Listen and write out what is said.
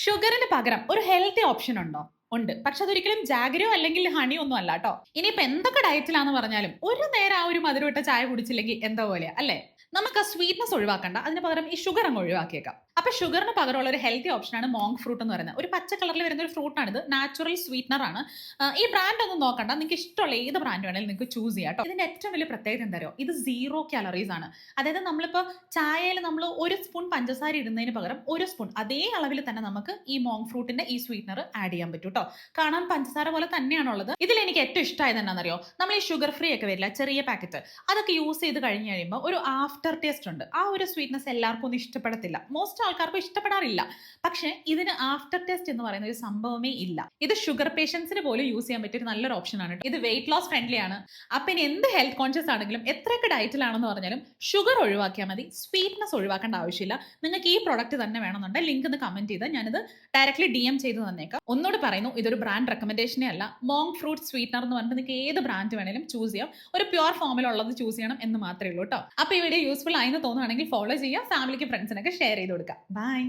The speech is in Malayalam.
ഷുഗറിന് പകരം ഒരു ഹെൽത്തി ഓപ്ഷൻ ഉണ്ടോ? ഉണ്ട്. പക്ഷെ അതൊരിക്കലും ജാഗരിയോ അല്ലെങ്കിൽ ഹണിയോ ഒന്നും അല്ല ട്ടോ. ഇനിയിപ്പോ എന്തൊക്കെ ഡയറ്റിലാന്ന് പറഞ്ഞാലും ഒരു നേരം ആ ഒരു മധുരമിട്ട ചായ കുടിച്ചില്ലെങ്കിൽ എന്തോ പോലെയാ അല്ലേ? നമുക്ക് ആ സ്വീറ്റ്നസ് ഒഴിവാക്കണ്ട. അതിന് പകരം ഈ ഷുഗർ അങ്ങ് ഒഴിവാക്കിയേക്കാം. അപ്പൊ ഷുഗറിന് പകരമുള്ള ഒരു ഹെൽത്തി ഓപ്ഷനാണ് മോങ്ക് ഫ്രൂട്ട് എന്ന് പറയുന്നത്. ഒരു പച്ച കളറിൽ വരുന്ന ഒരു ഫ്രൂട്ടാണിത്. നാച്ചുറൽ സ്വീറ്റ്നർ ആണ്. ഈ ബ്രാൻഡ് ഒന്നും നോക്കണ്ട. നിങ്ങൾക്ക് ഇഷ്ടമുള്ള ഏത് ബ്രാൻഡ് വേണമെങ്കിലും നിങ്ങൾക്ക് ചൂസ് ചെയ്യാം ട്ടോ. ഇതിന്റെ ഏറ്റവും വലിയ പ്രത്യേകത എന്താ അറിയോ? ഇത് 0 കാലറീസ് ആണ്. അതായത് നമ്മളിപ്പോ ചായയിൽ നമ്മൾ 1 സ്പൂൺ പഞ്ചസാര ഇടുന്നതിന് പകരം 1 സ്പൂൺ അതേ അളവിൽ തന്നെ നമുക്ക് ഈ മോങ്ക് ഫ്രൂട്ടിന്റെ ഈ സ്വീറ്റ്നർ ആഡ് ചെയ്യാൻ പറ്റും ട്ടോ. കാണാൻ പഞ്ചസാര പോലെ തന്നെയാണുള്ളത്. ഇതിൽ എനിക്ക് ഏറ്റവും ഇഷ്ടമായത് എന്താണെന്നറിയോ? നമ്മൾ ഈ ഷുഗർ ഫ്രീ ഒക്കെ വരില്ല ചെറിയ പാക്കറ്റ്, അതൊക്കെ യൂസ് ചെയ്ത് കഴിഞ്ഞ് കഴിയുമ്പോൾ ഒരു ആഫ്റ്റർ ടേസ്റ്റ് ഉണ്ട്. ആ ഒരു സ്വീറ്റ്നസ് എല്ലാവർക്കും ഒന്നും ഇഷ്ടപ്പെടത്തില്ല. മോസ്റ്റ് ആൾക്കാർക്കും ഇഷ്ടപ്പെടാറില്ല. പക്ഷെ ഇതിന് ആഫ്റ്റർ ടേസ്റ്റ് എന്ന് പറയുന്ന ഒരു സംഭവമേ ഇല്ല. ഇത് ഷുഗർ പേഷ്യൻസിന് പോലും യൂസ് ചെയ്യാൻ പറ്റിയ ഒരു നല്ലൊരു ഓപ്ഷൻ ആണ്. ഇത് വെയിറ്റ് ലോസ് ഫ്രണ്ട്ലി ആണ്. അപ്പൊ ഇനി എന്ത് ഹെൽത്ത് കോൺഷ്യസ് ആണെങ്കിലും എത്രയൊക്കെ ഡയറ്റിലാണെന്ന് പറഞ്ഞാലും ഷുഗർ ഒഴിവാക്കിയാൽ മതി. സ്വീറ്റ്നസ് ഒഴിവാക്കേണ്ട ആവശ്യമില്ല. നിങ്ങൾക്ക് ഈ പ്രൊഡക്റ്റ് തന്നെ വേണമെന്നുണ്ടെങ്കിൽ ലിങ്ക് ഒന്ന് കമന്റ് ചെയ്ത് ഞാനിത് ഡയറക്ട്ലി DM ചെയ്ത് തന്നേക്കാം. ഒന്നുകൂടി പറയുന്നു, ഇതൊരു ബ്രാൻഡ് റെക്കമെൻഡേഷനേ അല്ല. മോങ്ക് ഫ്രൂട്ട് സ്വീറ്റ്നർ എന്ന് പറഞ്ഞിട്ട് നിങ്ങൾക്ക് ഏത് ബ്രാൻഡ് വേണേലും ചൂസ് ചെയ്യാം. ഒരു പ്യുവർ ഫോമിലുള്ളത് ചൂസ് ചെയ്യണം എന്ന് മാത്രമേ ഉള്ളൂ കേട്ടോ. അപ്പൊ ഈ വീഡിയോ യൂസ്ഫുൾ ആയെന്ന് തോന്നുകയാണെങ്കിൽ ഫോളോ ചെയ്യുക, ഫാമിലിക്ക് ഫ്രണ്ട്സിനൊക്കെ ഷെയർ ചെയ്ത് കൊടുക്കുക. ബൈ.